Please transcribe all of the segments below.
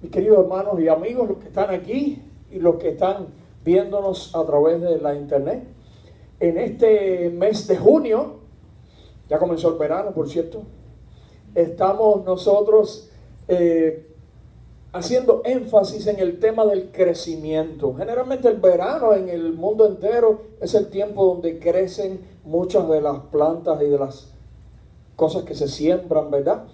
Mis queridos hermanos y amigos, los que están aquí y los que están viéndonos a través de la internet, en este mes de junio, ya comenzó el verano, por cierto, estamos nosotros haciendo énfasis en el tema del crecimiento. Generalmente el verano en el mundo entero es el tiempo donde crecen muchas de las plantas y de las cosas que se siembran, ¿verdad?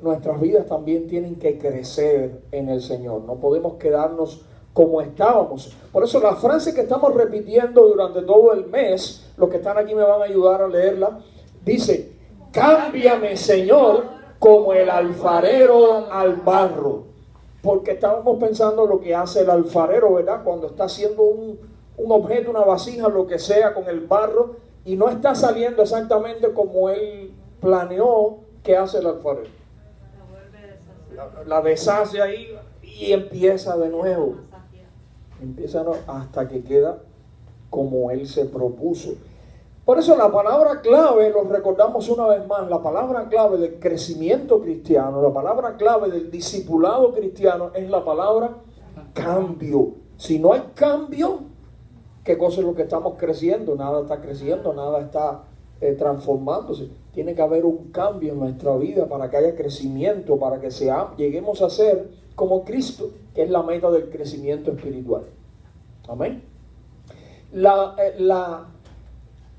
Nuestras vidas también tienen que crecer en el Señor. No podemos quedarnos como estábamos. Por eso la frase que estamos repitiendo durante todo el mes, los que están aquí me van a ayudar a leerla, dice: cámbiame, Señor, como el alfarero al barro. Porque estábamos pensando lo que hace el alfarero, ¿verdad? Cuando está haciendo un objeto, una vasija, lo que sea, con el barro, y no está saliendo exactamente como él planeó. ¿Qué hace el alfarero? La deshace ahí y empieza de nuevo. Empieza hasta que queda como él se propuso. Por eso la palabra clave, lo recordamos una vez más, la palabra clave del crecimiento cristiano, la palabra clave del discipulado cristiano es la palabra cambio. Si no hay cambio, ¿qué cosa es lo que estamos creciendo? Nada está creciendo, nada está transformándose. Tiene que haber un cambio en nuestra vida para que haya crecimiento, para que lleguemos a ser como Cristo, que es la meta del crecimiento espiritual. Amén.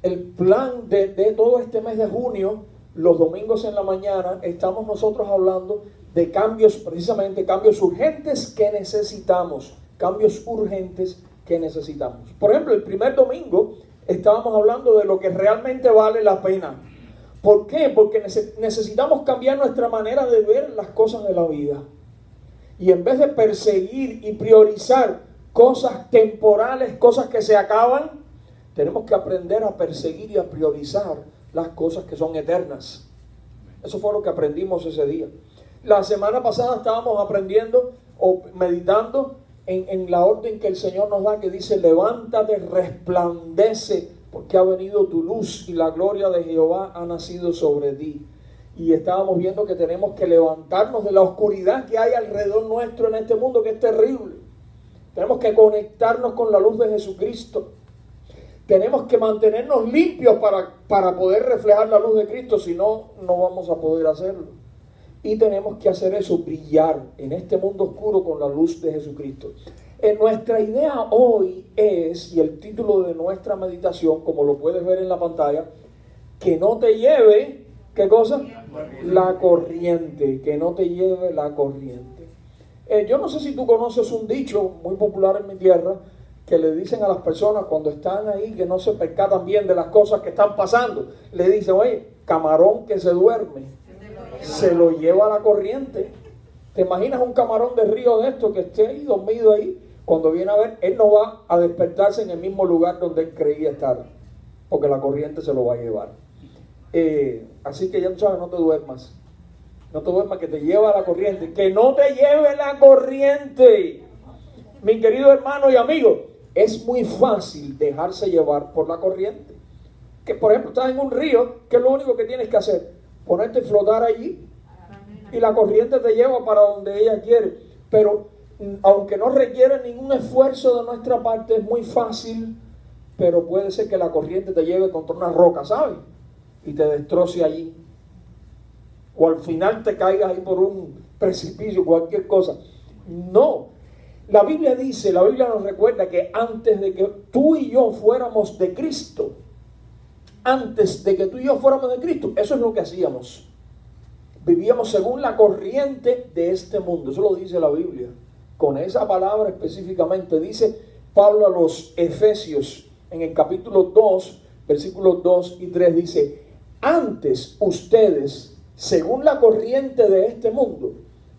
El plan de todo este mes de junio, los domingos en la mañana, estamos nosotros hablando de cambios, precisamente cambios urgentes que necesitamos. Cambios urgentes que necesitamos. Por ejemplo, el primer domingo estábamos hablando de lo que realmente vale la pena. ¿Por qué? Porque necesitamos cambiar nuestra manera de ver las cosas de la vida. Y en vez de perseguir y priorizar cosas temporales, cosas que se acaban, tenemos que aprender a perseguir y a priorizar las cosas que son eternas. Eso fue lo que aprendimos ese día. La semana pasada estábamos aprendiendo o meditando en la orden que el Señor nos da, que dice: levántate, resplandece, porque ha venido tu luz y la gloria de Jehová ha nacido sobre ti. Y estábamos viendo que tenemos que levantarnos de la oscuridad que hay alrededor nuestro en este mundo, que es terrible. Tenemos que conectarnos con la luz de Jesucristo. Tenemos que mantenernos limpios para poder reflejar la luz de Cristo, si no, no vamos a poder hacerlo. Y tenemos que hacer eso, brillar en este mundo oscuro con la luz de Jesucristo. Nuestra idea hoy es, y el título de nuestra meditación, como lo puedes ver en la pantalla, que no te lleve, ¿qué cosa? La corriente, que no te lleve la corriente. Yo no sé si tú conoces un dicho muy popular en mi tierra, que le dicen a las personas cuando están ahí, que no se percatan bien de las cosas que están pasando. Le dicen: oye, camarón que se duerme, se lo lleva la corriente. ¿Te imaginas un camarón de río de esto que esté ahí dormido ahí? Cuando viene a ver, él no va a despertarse en el mismo lugar donde él creía estar, porque la corriente se lo va a llevar. Así que ya tú sabes, no te duermas. No te duermas, que te lleva la corriente. Que no te lleve la corriente. Mi querido hermano y amigo, es muy fácil dejarse llevar por la corriente. Que por ejemplo estás en un río, ¿qué es lo único que tienes que hacer? Ponerte a flotar allí y la corriente te lleva para donde ella quiere. Pero aunque no requiere ningún esfuerzo de nuestra parte, es muy fácil, pero puede ser que la corriente te lleve contra una roca, ¿sabes? Y te destroce allí. O al final te caigas ahí por un precipicio, cualquier cosa. No. La Biblia dice, la Biblia nos recuerda que antes de que tú y yo fuéramos de Cristo, antes de que tú y yo fuéramos de Cristo, eso es lo que hacíamos. Vivíamos según la corriente de este mundo. Eso lo dice la Biblia. Con esa palabra específicamente dice Pablo a los Efesios en el capítulo 2, versículos 2 y 3, dice: antes ustedes, según la corriente de este mundo,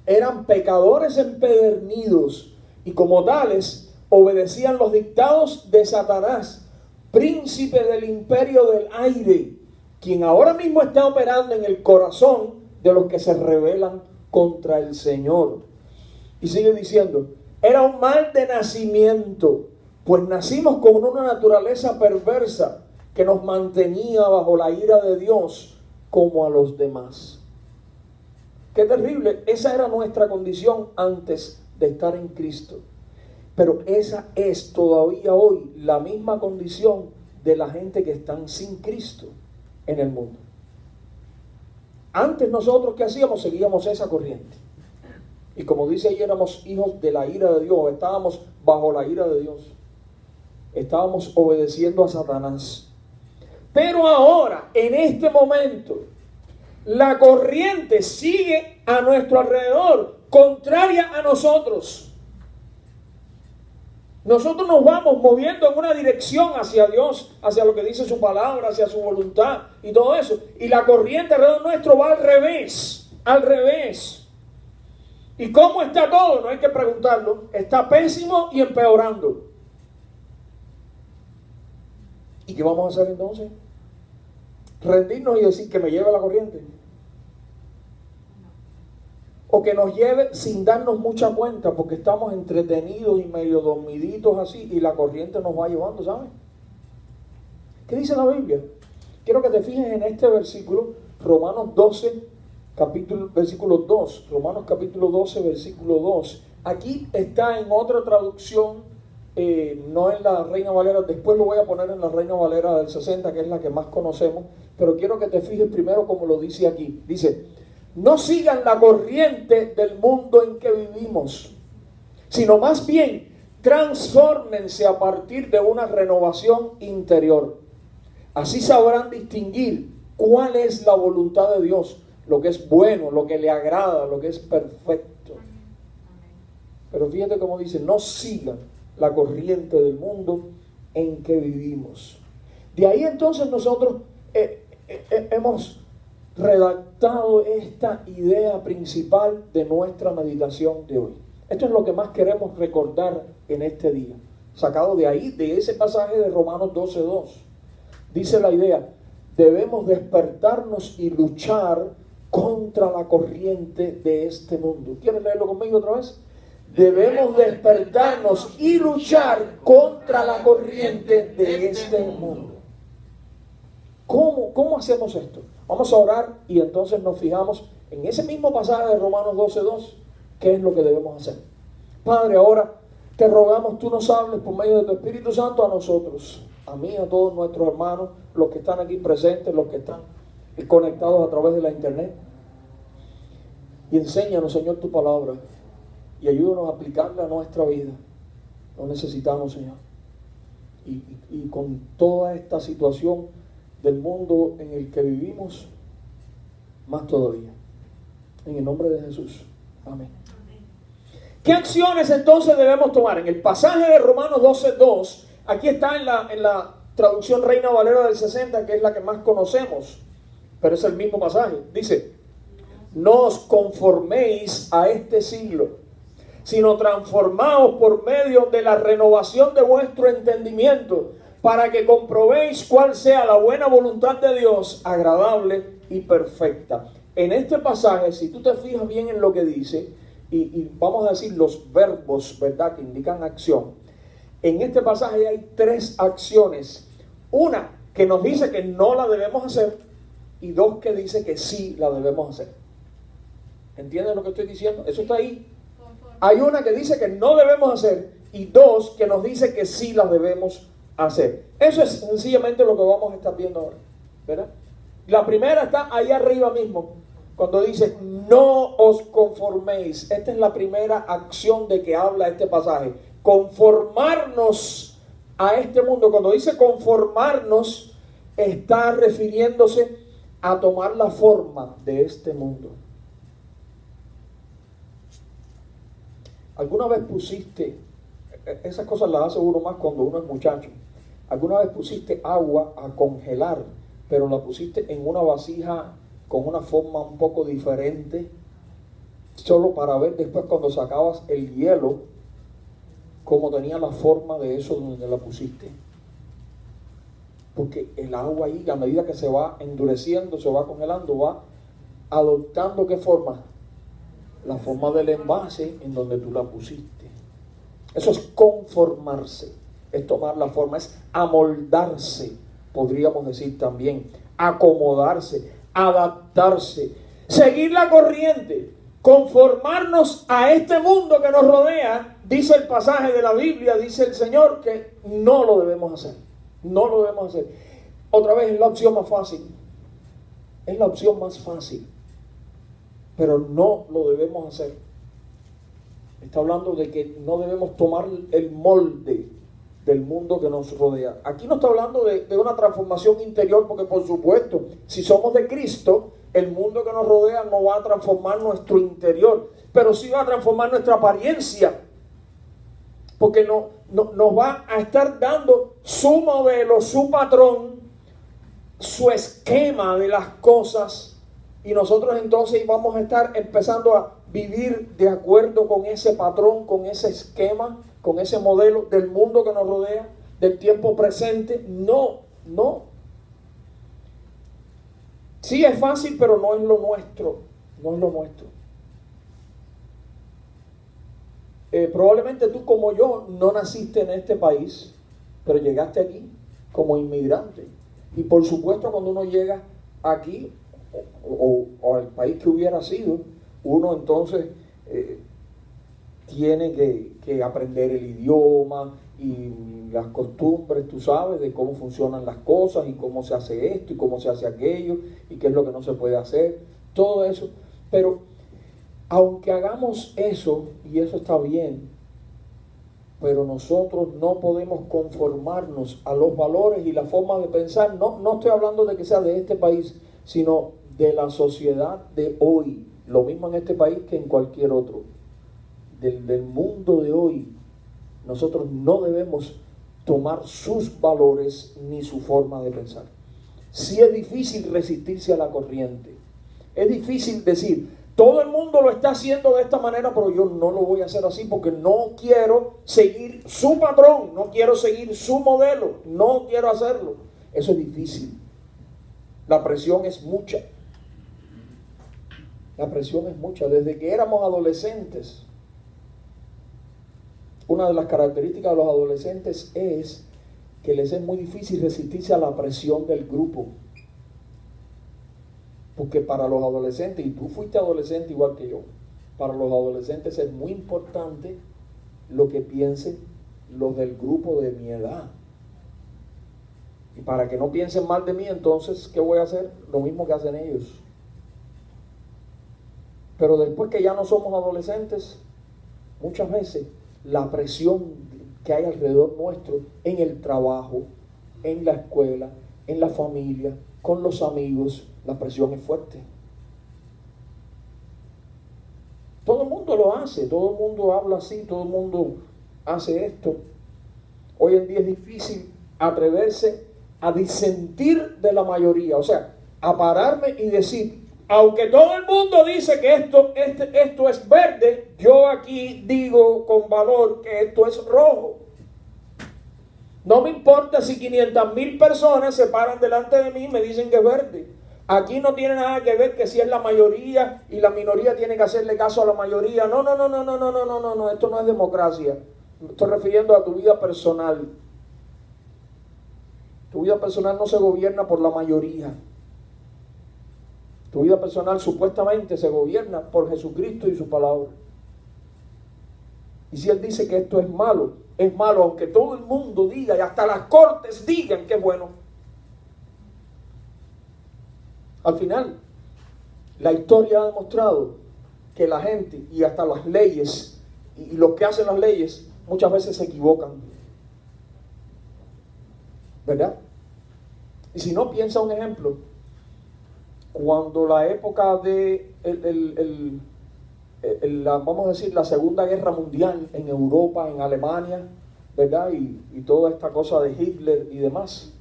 eran pecadores empedernidos y como tales obedecían los dictados de Satanás, príncipe del imperio del aire, quien ahora mismo está operando en el corazón de los que se rebelan contra el Señor. Y sigue diciendo: era un mal de nacimiento, pues nacimos con una naturaleza perversa que nos mantenía bajo la ira de Dios como a los demás. Qué terrible. Esa era nuestra condición antes de estar en Cristo. Pero esa es todavía hoy la misma condición de la gente que están sin Cristo en el mundo. Antes nosotros, ¿qué hacíamos? Seguíamos esa corriente. Y como dice ahí, éramos hijos de la ira de Dios. Estábamos bajo la ira de Dios. Estábamos obedeciendo a Satanás. Pero ahora, en este momento, la corriente sigue a nuestro alrededor, contraria a nosotros. Nosotros nos vamos moviendo en una dirección hacia Dios, hacia lo que dice su palabra, hacia su voluntad y todo eso. Y la corriente alrededor nuestro va al revés, al revés. ¿Y cómo está todo? No hay que preguntarlo. Está pésimo y empeorando. ¿Y qué vamos a hacer entonces? ¿Rendirnos y decir que me lleve la corriente? O que nos lleve sin darnos mucha cuenta, porque estamos entretenidos y medio dormiditos así, y la corriente nos va llevando, ¿sabes? ¿Qué dice la Biblia? Quiero que te fijes en este versículo, Romanos 12, versículo 2. Romanos capítulo 12, versículo 2. Aquí está en otra traducción, no en la Reina Valera, después lo voy a poner en la Reina Valera del 60, que es la que más conocemos, pero quiero que te fijes primero como lo dice aquí. Dice: no sigan la corriente del mundo en que vivimos, sino más bien transfórmense a partir de una renovación interior. Así sabrán distinguir cuál es la voluntad de Dios, lo que es bueno, lo que le agrada, lo que es perfecto. Pero fíjate cómo dice: no sigan la corriente del mundo en que vivimos. De ahí entonces nosotros hemos redactado esta idea principal de nuestra meditación de hoy. Esto es lo que más queremos recordar en este día, sacado de ahí, de ese pasaje de Romanos 12:2. Dice la idea: debemos despertarnos y luchar contra la corriente de este mundo. ¿Quieres leerlo conmigo otra vez? Debemos despertarnos y luchar contra la corriente de este mundo. ¿Cómo hacemos esto? Vamos a orar y entonces nos fijamos en ese mismo pasaje de Romanos 12:2, qué es lo que debemos hacer. Padre, ahora te rogamos, tú nos hables por medio de tu Espíritu Santo a nosotros, a mí, a todos nuestros hermanos, los que están aquí presentes, los que están conectados a través de la internet. Y enséñanos, Señor, tu palabra y ayúdanos a aplicarla a nuestra vida. Lo necesitamos, Señor. Y con toda esta situación del mundo en el que vivimos, más todavía. En el nombre de Jesús. Amén. ¿Qué acciones entonces debemos tomar? En el pasaje de Romanos 12:2, aquí está en la traducción Reina Valera del 60, que es la que más conocemos, pero es el mismo pasaje. Dice: no os conforméis a este siglo, sino transformaos por medio de la renovación de vuestro entendimiento, para que comprobéis cuál sea la buena voluntad de Dios, agradable y perfecta. En este pasaje, si tú te fijas bien en lo que dice, y vamos a decir los verbos, ¿verdad?, que indican acción. En este pasaje hay 3 acciones. Una que nos dice que no la debemos hacer, y 2 que dice que sí la debemos hacer. ¿Entienden lo que estoy diciendo? Eso está ahí. Hay una que dice que no debemos hacer, y 2 que nos dice que sí la debemos hacer. Eso es sencillamente lo que vamos a estar viendo ahora, ¿verdad? La primera está ahí arriba mismo, cuando dice: no os conforméis. Esta es la primera acción de que habla este pasaje. Conformarnos a este mundo. Cuando dice conformarnos, está refiriéndose a tomar la forma de este mundo. ¿Alguna vez pusiste, esas cosas las hace uno más cuando uno es muchacho, alguna vez pusiste agua a congelar, pero la pusiste en una vasija con una forma un poco diferente, solo para ver después cuando sacabas el hielo, cómo tenía la forma de eso donde la pusiste? Porque el agua ahí, a medida que se va endureciendo, se va congelando, va adoptando ¿qué forma? La forma del envase en donde tú la pusiste. Eso es conformarse, es tomar la forma, es amoldarse, podríamos decir también, acomodarse, adaptarse. seguir la corriente, conformarnos a este mundo que nos rodea, dice el pasaje de la Biblia, dice el Señor, que no lo debemos hacer. No lo debemos hacer. Otra vez es la opción más fácil. Es la opción más fácil. Pero no lo debemos hacer. Está hablando de que no debemos tomar el molde del mundo que nos rodea. Aquí no está hablando de una transformación interior, porque por supuesto, si somos de Cristo, el mundo que nos rodea no va a transformar nuestro interior, pero sí va a transformar nuestra apariencia, porque nos va a estar dando su modelo, su patrón, su esquema de las cosas, y nosotros entonces vamos a estar empezando a vivir de acuerdo con ese patrón, con ese esquema, con ese modelo del mundo que nos rodea, del tiempo presente. No. Sí es fácil, pero no es lo nuestro. No es lo nuestro. Probablemente tú, como yo, no naciste en este país, pero llegaste aquí como inmigrante. Y por supuesto, cuando uno llega aquí, o al país que hubiera sido, uno entonces tiene que aprender el idioma y las costumbres, tú sabes, de cómo funcionan las cosas y cómo se hace esto y cómo se hace aquello y qué es lo que no se puede hacer, todo eso. Pero aunque hagamos eso, y eso está bien, pero nosotros no podemos conformarnos a los valores y la forma de pensar. No estoy hablando de que sea de este país, sino de la sociedad de hoy. Lo mismo en este país que en cualquier otro. Del mundo de hoy. Nosotros no debemos tomar sus valores ni su forma de pensar. Sí es difícil resistirse a la corriente. Es difícil decir, todo el mundo lo está haciendo de esta manera, pero yo no lo voy a hacer así porque no quiero seguir su patrón, no quiero seguir su modelo, no quiero hacerlo. Eso es difícil. La presión es mucha. La presión es mucha. Desde que éramos adolescentes, una de las características de los adolescentes es que les es muy difícil resistirse a la presión del grupo. Porque para los adolescentes, y tú fuiste adolescente igual que yo, para los adolescentes es muy importante lo que piensen los del grupo de mi edad. Y para que no piensen mal de mí, entonces, ¿qué voy a hacer? Lo mismo que hacen ellos. Pero después que ya no somos adolescentes, muchas veces la presión que hay alrededor nuestro, en el trabajo, en la escuela, en la familia, con los amigos, la presión es fuerte. Todo el mundo lo hace, todo el mundo habla así, todo el mundo hace esto. Hoy en día es difícil atreverse a disentir de la mayoría, o sea, a pararme y decir, aunque todo el mundo dice que esto es verde, yo aquí digo con valor que esto es rojo. No me importa si 500,000 personas se paran delante de mí y me dicen que es verde. Aquí no tiene nada que ver que si es la mayoría y la minoría tiene que hacerle caso a la mayoría. No, esto no es democracia. Me estoy refiriendo a tu vida personal. Tu vida personal no se gobierna por la mayoría. Tu vida personal supuestamente se gobierna por Jesucristo y su palabra. Y si Él dice que esto es malo aunque todo el mundo diga y hasta las cortes digan que es bueno. Al final, la historia ha demostrado que la gente y hasta las leyes y los que hacen las leyes muchas veces se equivocan. ¿Verdad? Y si no, piensa un ejemplo. Cuando la época de vamos a decir, la Segunda Guerra Mundial en Europa, en Alemania, ¿verdad? Y toda esta cosa de Hitler y demás,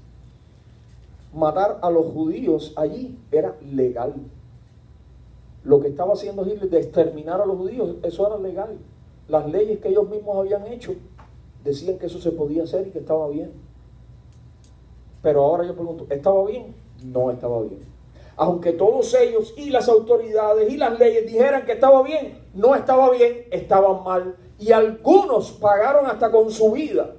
matar a los judíos allí era legal. Lo que estaba haciendo Hitler de exterminar a los judíos, eso era legal. Las leyes que ellos mismos habían hecho decían que eso se podía hacer y que estaba bien. Pero ahora yo pregunto, ¿estaba bien? No estaba bien. Aunque todos ellos y las autoridades y las leyes dijeran que estaba bien, no estaba bien, estaban mal. Y algunos pagaron hasta con su vida.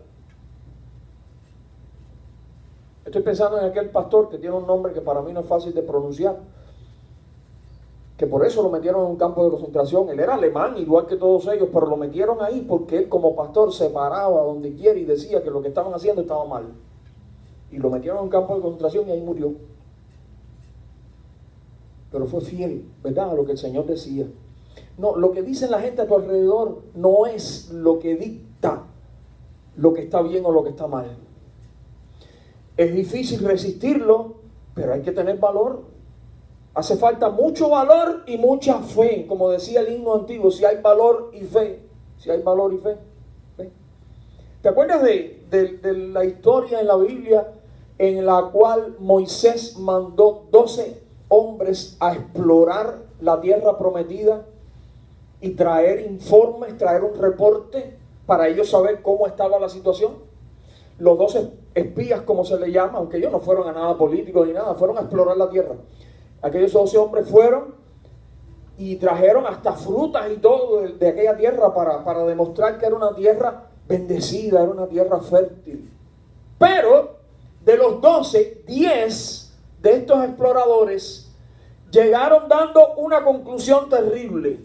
Estoy pensando en aquel pastor que tiene un nombre que para mí no es fácil de pronunciar, que por eso lo metieron en un campo de concentración. Él era alemán, igual que todos ellos, pero lo metieron ahí porque él como pastor se paraba donde quiera y decía que lo que estaban haciendo estaba mal. Y lo metieron en un campo de concentración y ahí murió. Pero fue fiel, ¿verdad?, a lo que el Señor decía. No, lo que dice la gente a tu alrededor no es lo que dicta lo que está bien o lo que está mal. Es difícil resistirlo, pero hay que tener valor. Hace falta mucho valor y mucha fe, como decía el himno antiguo, si hay valor y fe. Si hay valor y fe. ¿Ve? ¿Te acuerdas de la historia en la Biblia en la cual Moisés mandó 12 hombres a explorar la tierra prometida y traer informes, traer un reporte para ellos saber cómo estaba la situación? Los 12 espías, como se le llama, aunque ellos no fueron a nada político ni nada, fueron a explorar la tierra. Aquellos 12 hombres fueron y trajeron hasta frutas y todo de aquella tierra para demostrar que era una tierra bendecida, era una tierra fértil. Pero de los 12, 10 de estos exploradores llegaron dando una conclusión terrible.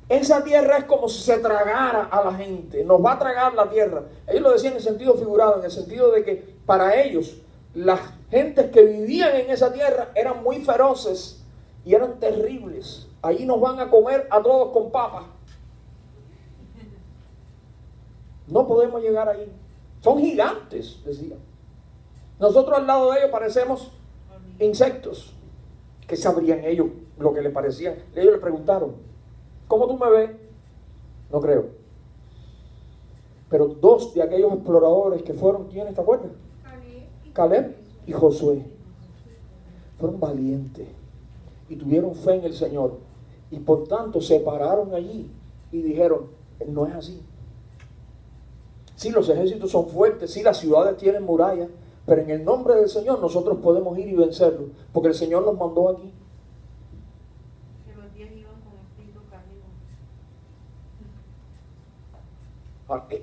Esa tierra es como si se tragara a la gente, nos va a tragar la tierra. Ellos lo decían en sentido figurado, en el sentido de que para ellos, las gentes que vivían en esa tierra eran muy feroces y eran terribles. Allí nos van a comer a todos con papas. No podemos llegar ahí. Son gigantes, decían. Nosotros al lado de ellos parecemos insectos. ¿Qué sabrían ellos lo que les parecían? Ellos le preguntaron, ¿cómo tú me ves? No creo. Pero 2 de aquellos exploradores que fueron, ¿quiénes te acuerdas? Caleb y Josué. Fueron valientes y tuvieron fe en el Señor. Y por tanto se pararon allí y dijeron, no es así. Sí, los ejércitos son fuertes, sí, las ciudades tienen murallas, pero en el nombre del Señor nosotros podemos ir y vencerlo, porque el Señor nos mandó aquí.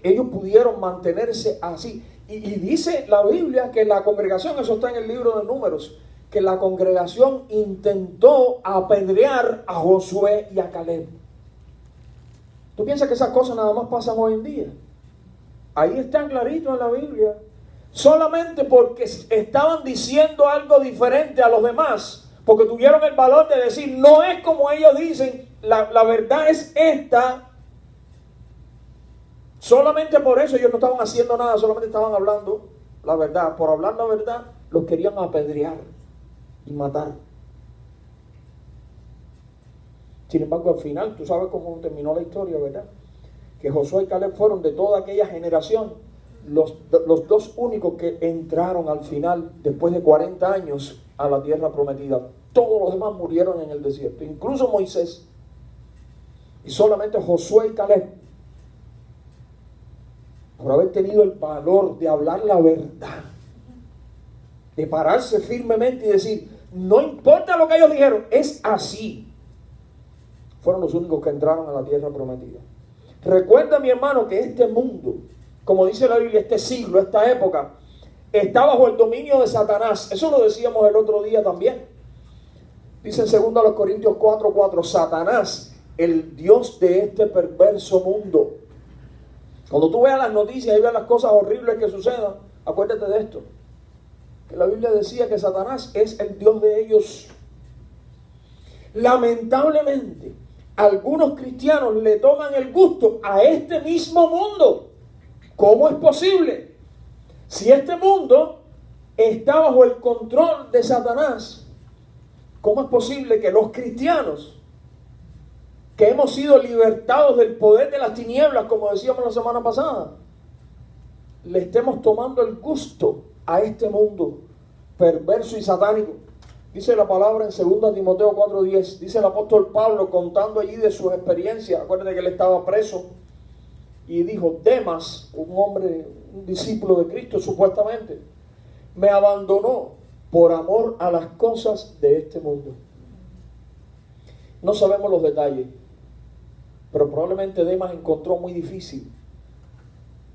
Ellos pudieron mantenerse así. Y dice la Biblia que la congregación, eso está en el libro de Números, que la congregación intentó apedrear a Josué y a Caleb. ¿Tú piensas que esas cosas nada más pasan hoy en día? Ahí está clarito en la Biblia. Solamente porque estaban diciendo algo diferente a los demás, porque tuvieron el valor de decir, no es como ellos dicen, la verdad es esta. Solamente por eso ellos no estaban haciendo nada, solamente estaban hablando la verdad. Por hablar la verdad, los querían apedrear y matar. Sin embargo, al final, tú sabes cómo terminó la historia, ¿verdad? Que Josué y Caleb fueron de toda aquella generación los 2 únicos que entraron al final, después de 40 años, a la tierra prometida. Todos los demás murieron en el desierto, incluso Moisés. Y solamente Josué y Caleb, por haber tenido el valor de hablar la verdad, de pararse firmemente y decir, no importa lo que ellos dijeron, es así, fueron los únicos que entraron a la tierra prometida. Recuerda, mi hermano, que este mundo, como dice la Biblia, este siglo, esta época, está bajo el dominio de Satanás. Eso lo decíamos el otro día también. Dice en 2 Corintios 4:4, Satanás, el Dios de este perverso mundo. Cuando tú veas las noticias y veas las cosas horribles que sucedan, acuérdate de esto. Que la Biblia decía que Satanás es el Dios de ellos. Lamentablemente, algunos cristianos le toman el gusto a este mismo mundo. ¿Cómo es posible? Si este mundo está bajo el control de Satanás, ¿cómo es posible que los cristianos, que hemos sido libertados del poder de las tinieblas, como decíamos la semana pasada, le estemos tomando el gusto a este mundo perverso y satánico? Dice la palabra en 2 Timoteo 4:10, dice el apóstol Pablo contando allí de sus experiencias. Acuérdate que él estaba preso y dijo, Demas, un hombre, un discípulo de Cristo supuestamente, me abandonó por amor a las cosas de este mundo. No sabemos los detalles, pero probablemente Demas encontró muy difícil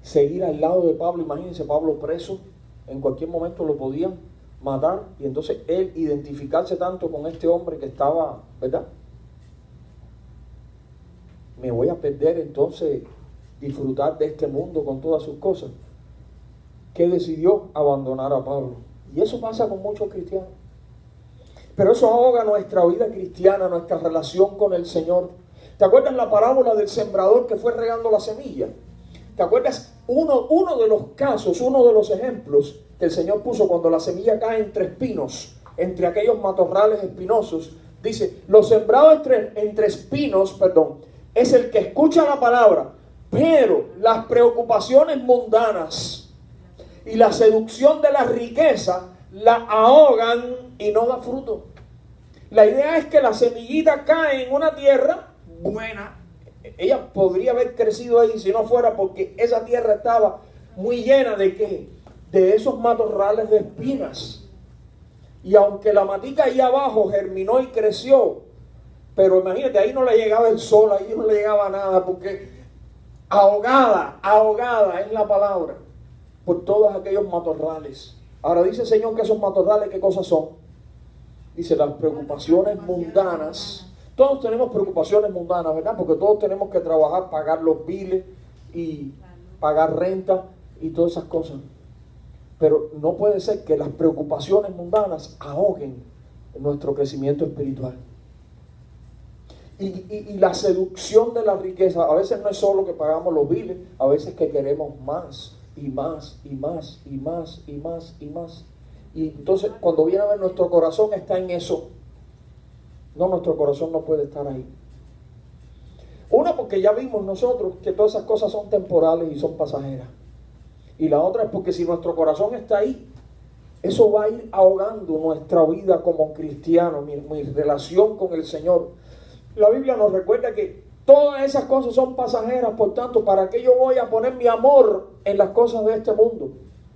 seguir al lado de Pablo. Imagínense, Pablo preso, en cualquier momento lo podían matar, y entonces él identificarse tanto con este hombre que estaba, ¿verdad?, me voy a perder entonces disfrutar de este mundo con todas sus cosas. Que decidió abandonar a Pablo. Y eso pasa con muchos cristianos. Pero eso ahoga nuestra vida cristiana, nuestra relación con el Señor. ¿Te acuerdas la parábola del sembrador que fue regando la semilla? ¿Te acuerdas uno de los casos, uno de los ejemplos que el Señor puso cuando la semilla cae entre espinos, entre aquellos matorrales espinosos? Dice, lo sembrado entre espinos, es el que escucha la palabra, pero las preocupaciones mundanas y la seducción de la riqueza la ahogan y no da fruto. La idea es que la semillita cae en una tierra buena. Ella podría haber crecido ahí si no fuera porque esa tierra estaba muy llena de ¿qué? De esos matorrales de espinas. Y aunque la matica ahí abajo germinó y creció, pero imagínate, ahí no le llegaba el sol, ahí no le llegaba nada, porque ahogada es la palabra, por todos aquellos matorrales. Ahora dice el Señor que esos matorrales, ¿qué cosas son? Dice, las preocupaciones mundanas. Todos tenemos preocupaciones mundanas, ¿verdad? Porque todos tenemos que trabajar, pagar los biles y pagar renta y todas esas cosas. Pero no puede ser que las preocupaciones mundanas ahoguen nuestro crecimiento espiritual. Y la seducción de la riqueza, a veces no es solo que pagamos los biles, a veces que queremos más y más y más y más y más y más. Y entonces cuando viene a ver, nuestro corazón está en eso. No, nuestro corazón no puede estar ahí. Una, porque ya vimos nosotros que todas esas cosas son temporales y son pasajeras. Y la otra es porque si nuestro corazón está ahí, eso va a ir ahogando nuestra vida como cristiano, mi relación con el Señor. La Biblia nos recuerda que todas esas cosas son pasajeras, por tanto, ¿para qué yo voy a poner mi amor en las cosas de este mundo?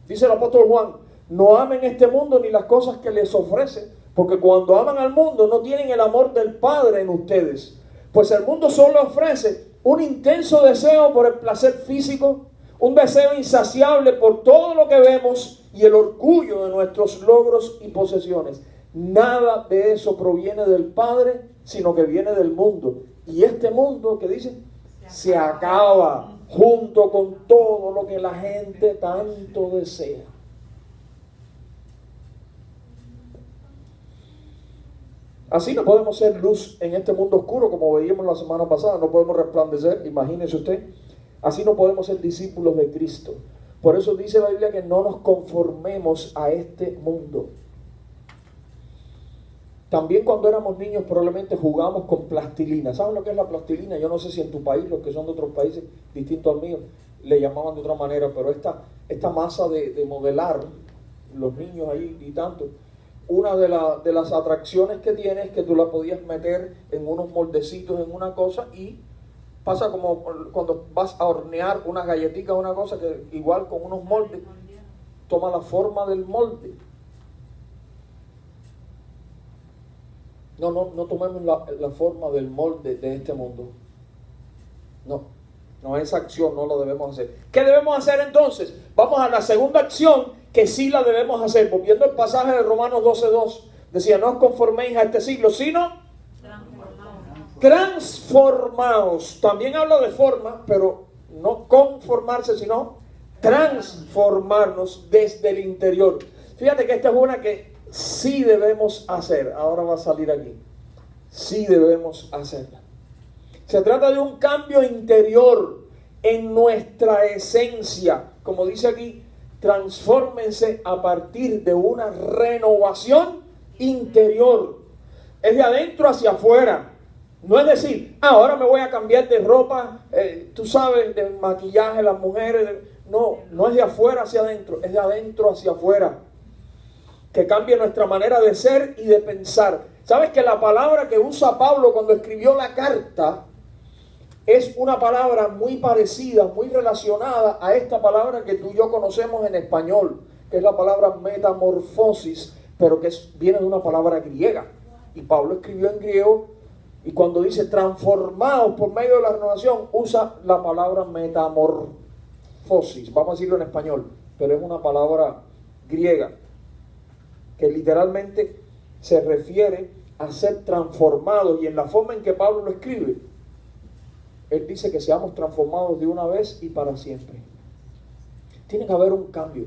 Dice el apóstol Juan, no amen este mundo ni las cosas que les ofrece, porque cuando aman al mundo no tienen el amor del Padre en ustedes. Pues el mundo solo ofrece un intenso deseo por el placer físico, un deseo insaciable por todo lo que vemos y el orgullo de nuestros logros y posesiones. Nada de eso proviene del Padre, sino que viene del mundo. Y este mundo, ¿qué dice? Se acaba junto con todo lo que la gente tanto desea. Así no podemos ser luz en este mundo oscuro, como veíamos la semana pasada. No podemos resplandecer, imagínese usted. Así no podemos ser discípulos de Cristo. Por eso dice la Biblia que no nos conformemos a este mundo. También cuando éramos niños probablemente jugábamos con plastilina. ¿Saben lo que es la plastilina? Yo no sé si en tu país, los que son de otros países distintos al mío, le llamaban de otra manera, pero esta masa de modelar, los niños ahí y tanto, una de las atracciones que tiene es que tú la podías meter en unos moldecitos, en una cosa, y pasa como cuando vas a hornear unas galletitas, una cosa que igual con unos moldes, toma la forma del molde. No tomemos la forma del molde de este mundo. No, esa acción no la debemos hacer. ¿Qué debemos hacer entonces? Vamos a la segunda acción que sí la debemos hacer. Volviendo al pasaje de Romanos 12:2, decía, no os conforméis a este siglo, sino transformaos. También habla de forma, pero no conformarse, sino transformarnos desde el interior. Fíjate que esta es una que sí debemos hacer. Ahora va a salir aquí. Sí debemos hacerla. Se trata de un cambio interior en nuestra esencia. Como dice aquí, transfórmense a partir de una renovación interior. Es de adentro hacia afuera. No es decir, ahora me voy a cambiar de ropa, tú sabes, de maquillaje, las mujeres. No es de afuera hacia adentro, es de adentro hacia afuera. Que cambie nuestra manera de ser y de pensar. ¿Sabes que la palabra que usa Pablo cuando escribió la carta es una palabra muy parecida, muy relacionada a esta palabra que tú y yo conocemos en español, que es la palabra metamorfosis, pero que viene de una palabra griega? Y Pablo escribió en griego, y cuando dice transformados por medio de la renovación, usa la palabra metamorfosis. Vamos a decirlo en español, pero es una palabra griega, que literalmente se refiere a ser transformados. Y en la forma en que Pablo lo escribe, Él dice que seamos transformados de una vez y para siempre. Tiene que haber un cambio,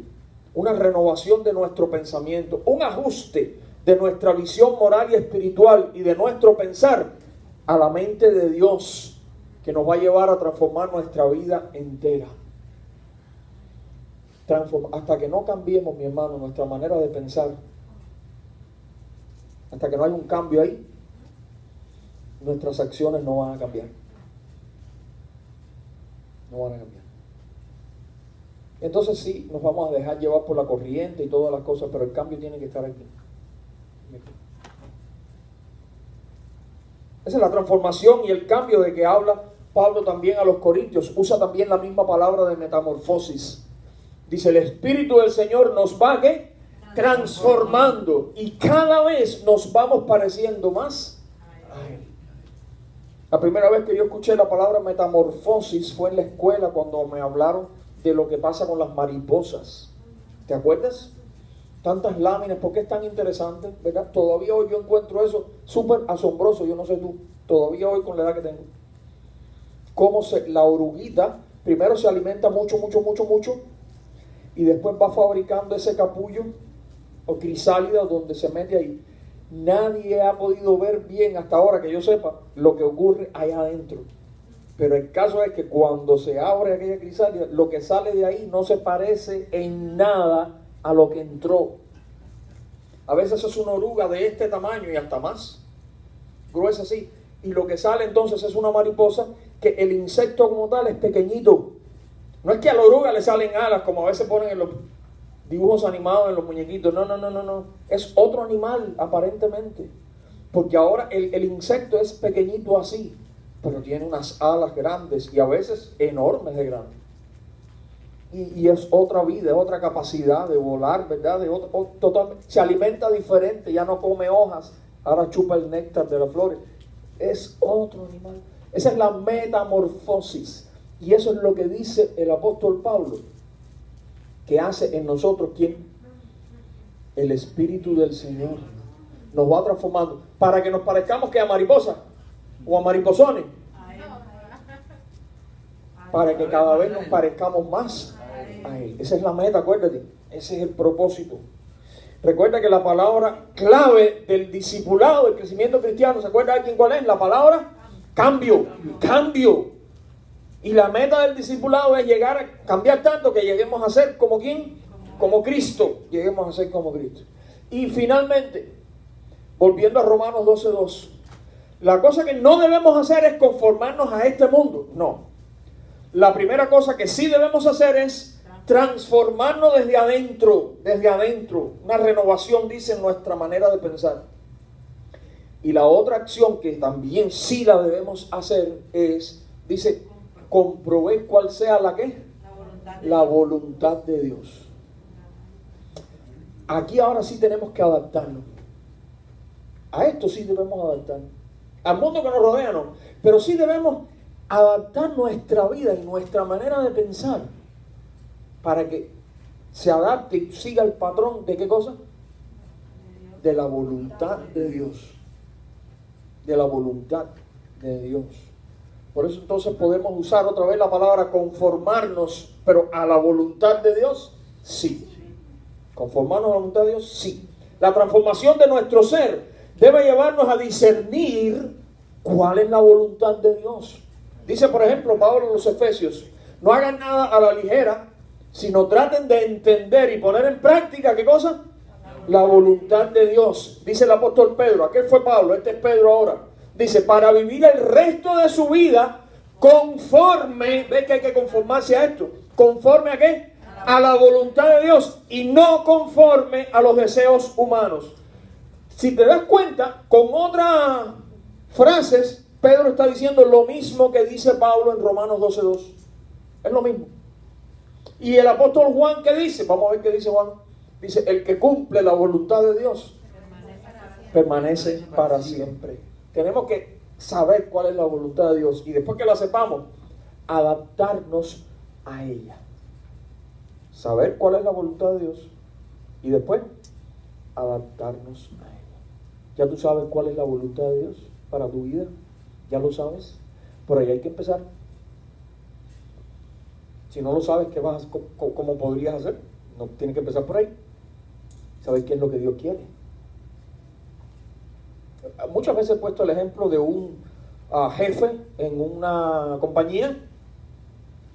una renovación de nuestro pensamiento, un ajuste de nuestra visión moral y espiritual y de nuestro pensar a la mente de Dios, que nos va a llevar a transformar nuestra vida entera. Hasta que no cambiemos, mi hermano, nuestra manera de pensar, hasta que no haya un cambio ahí, nuestras acciones no van a cambiar. No van a cambiar. Entonces sí, nos vamos a dejar llevar por la corriente y todas las cosas, pero el cambio tiene que estar aquí. Esa es la transformación y el cambio de que habla Pablo también a los Corintios. Usa también la misma palabra de metamorfosis. Dice, el Espíritu del Señor nos va ¿qué? Transformando, y cada vez nos vamos pareciendo más a Él. La primera vez que yo escuché la palabra metamorfosis fue en la escuela, cuando me hablaron de lo que pasa con las mariposas. ¿Te acuerdas? Tantas láminas, ¿por qué es tan interesante? ¿Verdad? Todavía hoy yo encuentro eso súper asombroso, yo no sé tú, todavía hoy con la edad que tengo. Cómo la oruguita primero se alimenta mucho, y después va fabricando ese capullo o crisálida donde se mete ahí. Nadie ha podido ver bien hasta ahora, que yo sepa, lo que ocurre allá adentro. Pero el caso es que cuando se abre aquella crisálida, lo que sale de ahí no se parece en nada a lo que entró. A veces es una oruga de este tamaño y hasta más gruesa así, y lo que sale entonces es una mariposa, que el insecto como tal es pequeñito. No es que a la oruga le salen alas como a veces ponen en los dibujos animados, en los muñequitos. No. Es otro animal aparentemente, porque ahora el insecto es pequeñito así, pero tiene unas alas grandes y a veces enormes de grandes. Y es otra vida, es otra capacidad de volar, ¿verdad? Totalmente, se alimenta diferente, ya no come hojas, ahora chupa el néctar de las flores. Es otro animal. Esa es la metamorfosis. Y eso es lo que dice el apóstol Pablo, que hace en nosotros, ¿quién? El Espíritu del Señor. Nos va transformando para que nos parezcamos que a mariposas o a mariposones. Para que cada vez nos parezcamos más a Él. Esa es la meta, acuérdate. Ese es el propósito. Recuerda que la palabra clave del discipulado, del crecimiento cristiano, ¿se acuerda de quién cuál es? La palabra cambio. Y la meta del discipulado es llegar a cambiar tanto que lleguemos a ser como ¿quién? Como Cristo. Lleguemos a ser como Cristo. Y finalmente, volviendo a Romanos 12:2, la cosa que no debemos hacer es conformarnos a este mundo. No. La primera cosa que sí debemos hacer es transformarnos desde adentro. Una renovación, dice, en nuestra manera de pensar. Y la otra acción que también sí la debemos hacer es, dice, comprobé cuál sea la ¿qué? La voluntad de Dios. Aquí ahora sí tenemos que adaptarnos. A esto sí debemos adaptarnos. Al mundo que nos rodea no, pero sí debemos adaptar nuestra vida y nuestra manera de pensar para que se adapte y siga el patrón de ¿qué cosa? De la voluntad de Dios. De la voluntad de Dios. Por eso entonces podemos usar otra vez la palabra conformarnos, pero a la voluntad de Dios, sí. Conformarnos a la voluntad de Dios, sí. La transformación de nuestro ser debe llevarnos a discernir cuál es la voluntad de Dios. Dice, por ejemplo, Pablo en los Efesios, no hagan nada a la ligera, sino traten de entender y poner en práctica, ¿qué cosa? La voluntad de Dios. Dice el apóstol Pedro, aquel fue Pablo, este es Pedro ahora. Dice, para vivir el resto de su vida conforme, ¿ves que hay que conformarse a esto? ¿Conforme a qué? A la voluntad de Dios y no conforme a los deseos humanos. Si te das cuenta, con otras frases, Pedro está diciendo lo mismo que dice Pablo en Romanos 12:2. Es lo mismo. Y el apóstol Juan, ¿qué dice? Vamos a ver qué dice Juan. Dice, el que cumple la voluntad de Dios permanece para siempre. Tenemos que saber cuál es la voluntad de Dios y después que la sepamos, adaptarnos a ella. Saber cuál es la voluntad de Dios y después adaptarnos a ella. ¿Ya tú sabes cuál es la voluntad de Dios para tu vida? ¿Ya lo sabes? Por ahí hay que empezar. Si no lo sabes, ¿cómo podrías hacer? No tienes que empezar por ahí. Saber qué es lo que Dios quiere. Muchas veces he puesto el ejemplo de un jefe en una compañía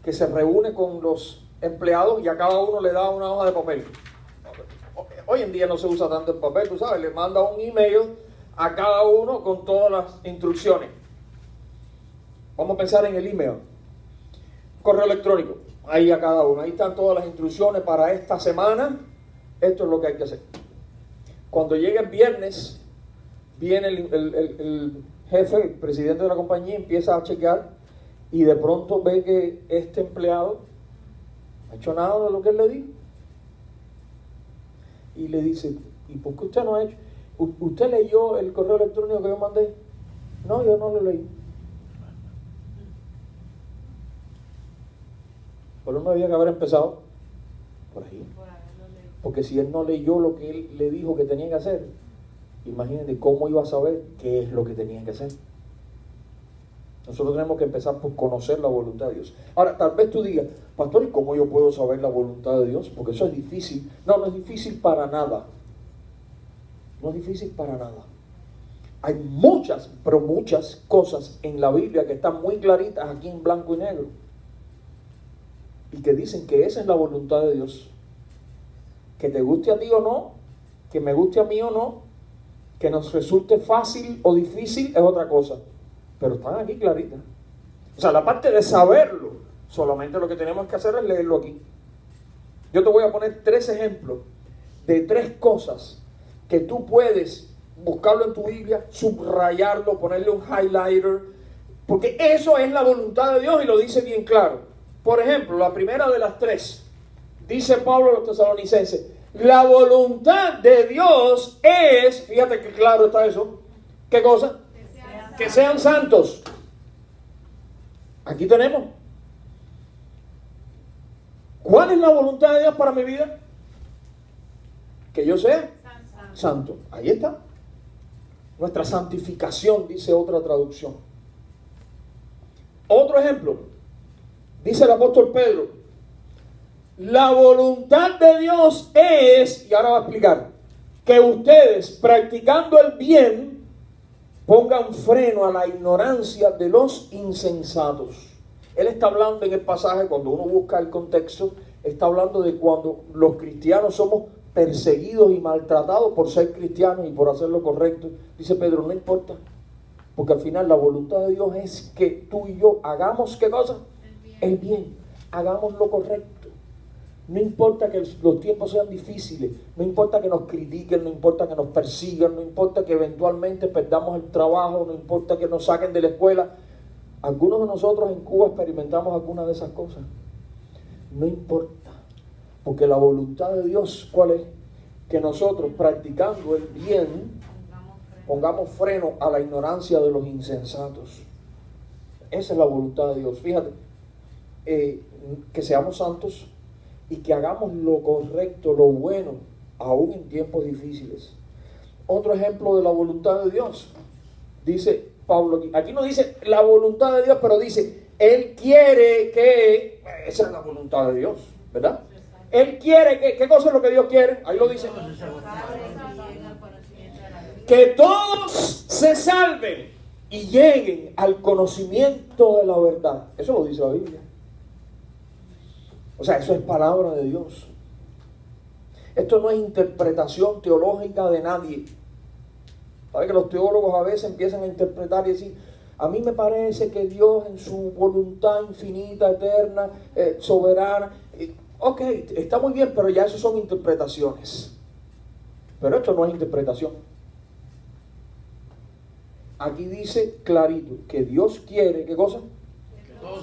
que se reúne con los empleados y a cada uno le da una hoja de papel. Hoy en día no se usa tanto el papel, tú sabes, le manda un email a cada uno con todas las instrucciones. Vamos a pensar en el email. Correo electrónico, ahí a cada uno, ahí están todas las instrucciones para esta semana, esto es lo que hay que hacer. Cuando llegue el viernes, viene el jefe, el presidente de la compañía, empieza a chequear y de pronto ve que este empleado no ha hecho nada de lo que él le dijo. Y le dice, ¿y por qué usted no ha hecho? ¿Usted leyó el correo electrónico que yo mandé? No, yo no lo leí. Pero no había que haber empezado por ahí. Porque si él no leyó lo que él le dijo que tenía que hacer, imagínate cómo iba a saber qué es lo que tenía que hacer. Nosotros tenemos que empezar por conocer la voluntad de Dios. Ahora, tal vez tú digas, pastor, ¿y cómo yo puedo saber la voluntad de Dios? Porque eso es difícil. No, no es difícil para nada. No es difícil para nada. Hay muchas, pero muchas cosas en la Biblia que están muy claritas aquí en blanco y negro. Y que dicen que esa es la voluntad de Dios. Que te guste a ti o no, que me guste a mí o no, que nos resulte fácil o difícil es otra cosa. Pero están aquí claritas. O sea, la parte de saberlo, solamente lo que tenemos que hacer es leerlo aquí. Yo te voy a poner 3 ejemplos de 3 cosas que tú puedes buscarlo en tu Biblia, subrayarlo, ponerle un highlighter, porque eso es la voluntad de Dios y lo dice bien claro. Por ejemplo, la primera de las 3, dice Pablo a los tesalonicenses, la voluntad de Dios es, fíjate que claro está eso, ¿qué cosa? Que sean santos. Aquí tenemos. ¿Cuál es la voluntad de Dios para mi vida? Que yo sea santo. Ahí está. Nuestra santificación, dice otra traducción. Otro ejemplo. Dice el apóstol Pedro. La voluntad de Dios es, y ahora va a explicar, que ustedes practicando el bien pongan freno a la ignorancia de los insensatos. Él está hablando en el pasaje, cuando uno busca el contexto, está hablando de cuando los cristianos somos perseguidos y maltratados por ser cristianos y por hacer lo correcto. Dice Pedro, no importa, porque al final la voluntad de Dios es que tú y yo hagamos, ¿qué cosa? El bien, hagamos lo correcto. No importa que los tiempos sean difíciles, no importa que nos critiquen, no importa que nos persigan, no importa que eventualmente perdamos el trabajo, no importa que nos saquen de la escuela. Algunos de nosotros en Cuba experimentamos algunas de esas cosas. No importa, porque la voluntad de Dios, ¿cuál es? Que nosotros practicando el bien pongamos freno a la ignorancia de los insensatos. Esa es la voluntad de Dios. Fíjate, que seamos santos y que hagamos lo correcto, lo bueno, aún en tiempos difíciles. Otro ejemplo de la voluntad de Dios, dice Pablo aquí no dice la voluntad de Dios, pero dice, Él quiere que, esa es la voluntad de Dios, ¿verdad? Él quiere que, ¿qué cosa es lo que Dios quiere? Ahí lo dice. Que todos se salven y lleguen al conocimiento de la verdad. Eso lo dice la Biblia. O sea, eso es palabra de Dios. Esto no es interpretación teológica de nadie. ¿Sabe que los teólogos a veces empiezan a interpretar y decir, a mí me parece que Dios en su voluntad infinita, eterna, soberana, ok, está muy bien, pero ya eso son interpretaciones. Pero esto no es interpretación. Aquí dice clarito que Dios quiere, ¿qué cosa?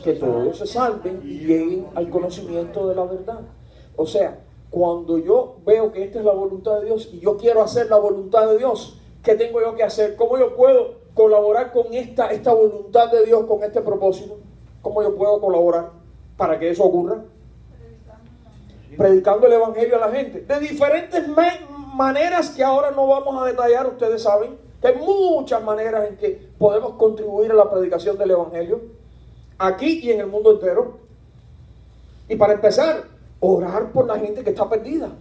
Que todos se salven y lleguen al conocimiento de la verdad. O sea, cuando yo veo que esta es la voluntad de Dios y yo quiero hacer la voluntad de Dios, ¿qué tengo yo que hacer? ¿Cómo yo puedo colaborar con esta voluntad de Dios, con este propósito? ¿Cómo yo puedo colaborar para que eso ocurra? Predicando el evangelio a la gente. De diferentes maneras que ahora no vamos a detallar, ustedes saben que hay muchas maneras en que podemos contribuir a la predicación del evangelio. aquí y en el mundo entero. Y para empezar, orar por la gente que está perdida.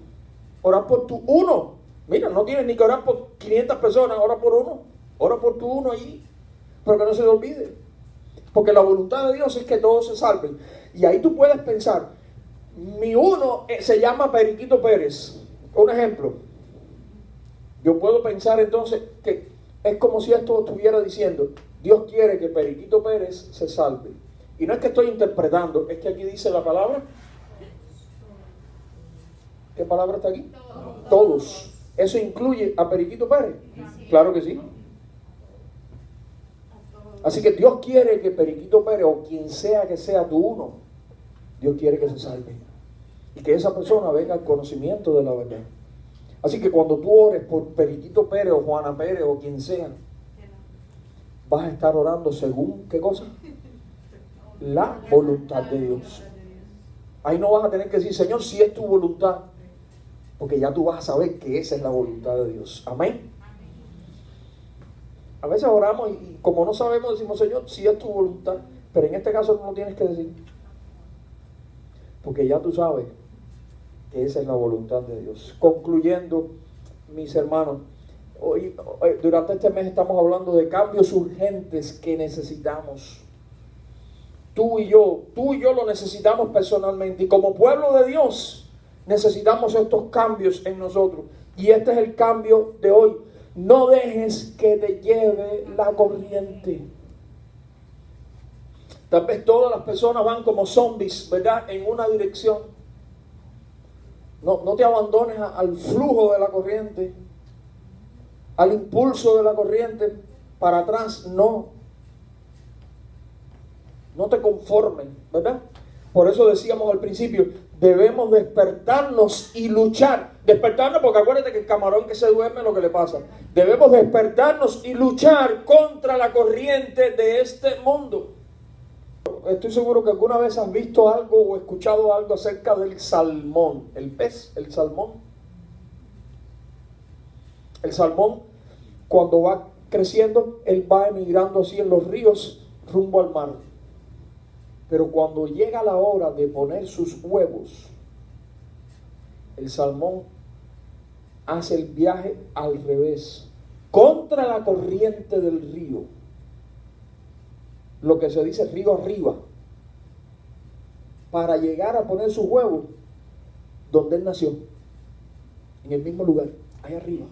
Orar por tu uno. Mira, no tienes ni que orar por 500 personas, ora por uno. Ora por tu uno allí. Pero que no se te olvide. Porque la voluntad de Dios es que todos se salven. Y ahí tú puedes pensar, mi uno se llama Periquito Pérez. Un ejemplo. Yo puedo pensar entonces que es como si esto estuviera diciendo, Dios quiere que Periquito Pérez se salve. Y no es que estoy interpretando, es que aquí dice la palabra. ¿Qué palabra está aquí? Todos. ¿Eso incluye a Periquito Pérez? Claro que sí. Así que Dios quiere que Periquito Pérez, o quien sea que sea tu uno, Dios quiere que se salve. Y que esa persona venga al conocimiento de la verdad. Así que cuando tú ores por Periquito Pérez o Juana Pérez o quien sea, vas a estar orando según, ¿qué cosa? La voluntad de Dios. Ahí no vas a tener que decir, Señor, si es tu voluntad, porque ya tú vas a saber que esa es la voluntad de Dios. Amén. A veces oramos y como no sabemos decimos, Señor, si es tu voluntad, pero en este caso no lo tienes que decir, porque ya tú sabes que esa es la voluntad de Dios. Concluyendo, mis hermanos, hoy durante este mes estamos hablando de cambios urgentes que necesitamos. Tú y yo lo necesitamos personalmente, y como pueblo de Dios necesitamos estos cambios en nosotros. Y este es el cambio de hoy. No dejes que te lleve la corriente. Tal vez todas las personas van como zombies, ¿verdad? En una dirección. No te abandones al flujo de la corriente, al impulso de la corriente, para atrás, no. No te conformes, ¿verdad? Por eso decíamos al principio, debemos despertarnos y luchar. Despertarnos porque acuérdate que el camarón que se duerme es lo que le pasa. Debemos despertarnos y luchar contra la corriente de este mundo. Estoy seguro que alguna vez has visto algo o escuchado algo acerca del salmón. El pez, el salmón. El salmón, cuando va creciendo, él va emigrando así en los ríos rumbo al mar. Pero cuando llega la hora de poner sus huevos, el salmón hace el viaje al revés, contra la corriente del río. Lo que se dice río arriba, para llegar a poner sus huevos donde él nació, en el mismo lugar, ahí arriba.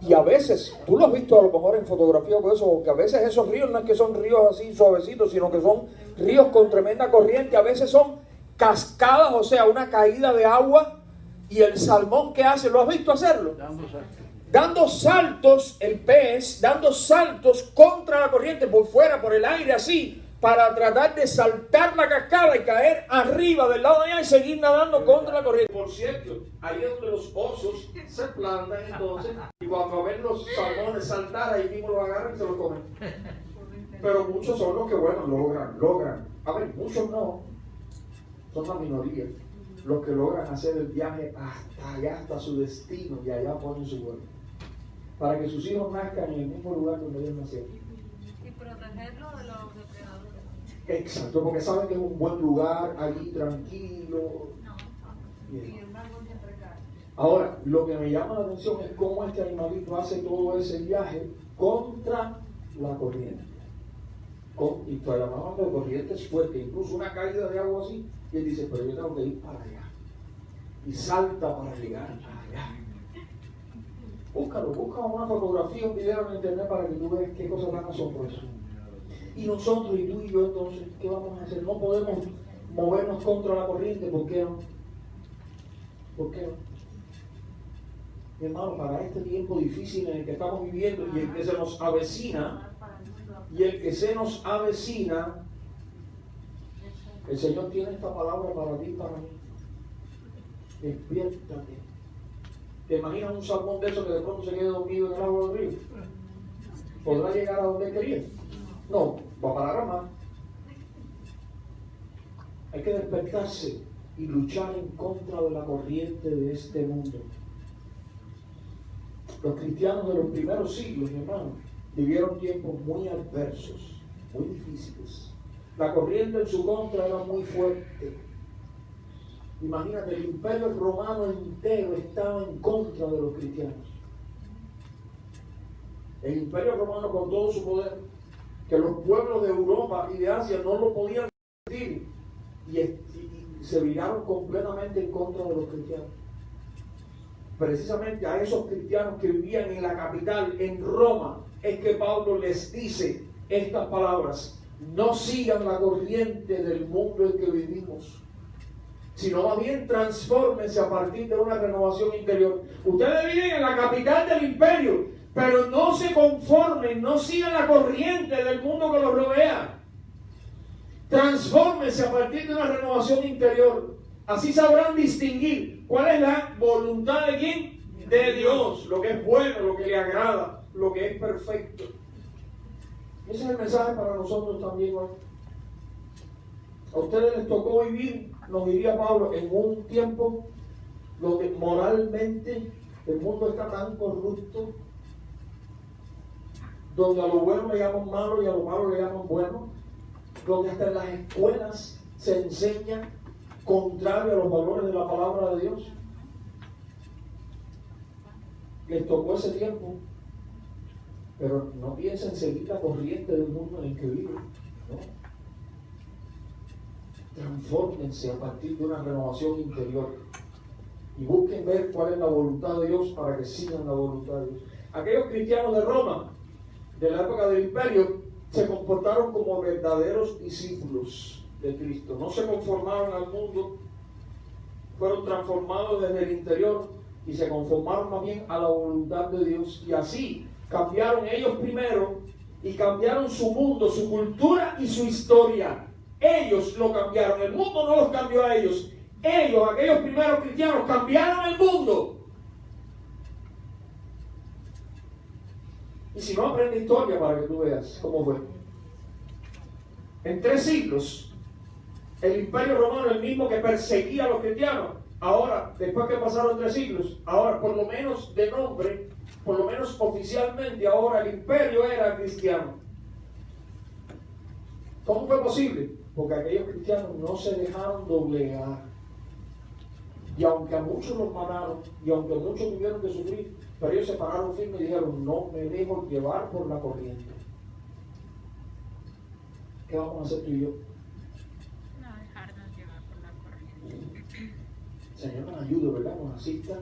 Y a veces, tú lo has visto a lo mejor en fotografía o eso, que a veces esos ríos no es que son ríos así suavecitos, sino que son ríos con tremenda corriente, a veces son cascadas, o sea, una caída de agua, y el salmón, ¿qué hace? ¿Lo has visto hacerlo? Dando saltos, el pez, dando saltos contra la corriente, por fuera, por el aire, así, para tratar de saltar la cascada y caer arriba del lado de allá y seguir nadando contra la corriente. Por cierto, ahí es donde los osos se plantan entonces, y cuando ven los salmones saltar, ahí mismo los agarran y se los comen. Pero muchos son los que, bueno, logran. A ver, muchos no, son la minoría, los que logran hacer el viaje hasta allá, hasta su destino, y allá ponen su vuelo, para que sus hijos nazcan en el mismo lugar donde ellos nacieron. Y protegerlo de los depredadores. Exacto, porque saben que es un buen lugar, allí tranquilo. Ahora, lo que me llama la atención es cómo este animalito hace todo ese viaje contra la corriente. Y todavía hablando de corrientes fuertes, incluso una caída de agua así, y él dice, pero yo tengo que ir para allá. Y salta para llegar allá. Busca una fotografía, un video en internet para que tú veas qué cosa tan asombrosa. Y nosotros, y tú y yo, entonces, ¿qué vamos a hacer? No podemos movernos contra la corriente, ¿por qué no? ¿Por qué no? Mi hermano, para este tiempo difícil en el que estamos viviendo y el que se nos avecina, el Señor tiene esta palabra para ti y para mí. Despiértate. ¿Te imaginas un salmón de esos que de pronto se quede dormido en el agua del río? ¿Podrá llegar a donde él quería? No, va a parar a más. Hay que despertarse y luchar en contra de la corriente de este mundo. Los cristianos de los primeros siglos, mi hermano, vivieron tiempos muy adversos, muy difíciles. La corriente en su contra era muy fuerte. Imagínate, el imperio romano entero estaba en contra de los cristianos. El imperio romano con todo su poder, que los pueblos de Europa y de Asia no lo podían resistir y se viraron completamente en contra de los cristianos. Precisamente a esos cristianos que vivían en la capital, en Roma, es que Pablo les dice estas palabras: no sigan la corriente del mundo en que vivimos, sino más bien transfórmense a partir de una renovación interior. Ustedes viven en la capital del imperio, pero no se conformen, no sigan la corriente del mundo que los rodea. Transfórmense a partir de una renovación interior. Así sabrán distinguir cuál es la voluntad de quién, de Dios, lo que es bueno, lo que le agrada, lo que es perfecto. Ese es el mensaje para nosotros también hoy. A ustedes les tocó vivir, nos diría Pablo, en un tiempo donde moralmente el mundo está tan corrupto, donde a lo bueno le llaman malo y a lo malo le llaman bueno, donde hasta en las escuelas se enseña contrario a los valores de la palabra de Dios. Les tocó ese tiempo, pero no piensen seguir la corriente del mundo en el que viven, ¿no? Transfórmense a partir de una renovación interior y busquen ver cuál es la voluntad de Dios para que sigan la voluntad de Dios. Aquellos cristianos de Roma, de la época del imperio, se comportaron como verdaderos discípulos de Cristo. No se conformaron al mundo, fueron transformados desde el interior y se conformaron más bien a la voluntad de Dios. Y así cambiaron ellos primero y cambiaron su mundo, su cultura y su historia. Ellos lo cambiaron, el mundo no los cambió a ellos. Ellos, aquellos primeros cristianos, cambiaron el mundo. Y si no, aprende historia para que tú veas cómo fue. En 3 siglos, el imperio romano, el mismo que perseguía a los cristianos, ahora, después que pasaron 3 siglos, ahora por lo menos de nombre, por lo menos oficialmente, ahora el imperio era cristiano. ¿Cómo fue posible? Porque aquellos cristianos no se dejaron doblegar. Y aunque a muchos los mataron, y aunque muchos tuvieron que sufrir, pero ellos se pararon firmes y dijeron: no me dejo llevar por la corriente. ¿Qué vamos a hacer tú y yo? No dejarnos llevar por la corriente. Señor nos ayude, ¿verdad? Nos asista,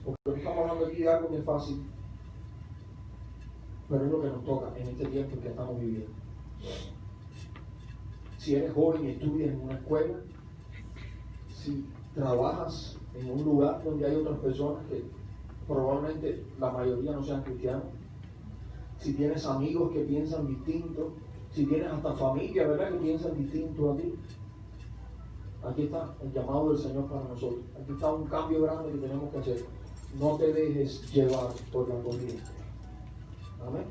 porque no estamos hablando aquí de algo que es fácil, pero es lo que nos toca en este tiempo en que estamos viviendo. Si eres joven y estudias en una escuela, si trabajas en un lugar donde hay otras personas que probablemente la mayoría no sean cristianos, si tienes amigos que piensan distinto, si tienes hasta familia, ¿verdad?, que piensan distinto a ti, aquí está el llamado del Señor para nosotros. Aquí está un cambio grande que tenemos que hacer. No te dejes llevar por la corriente. Amén.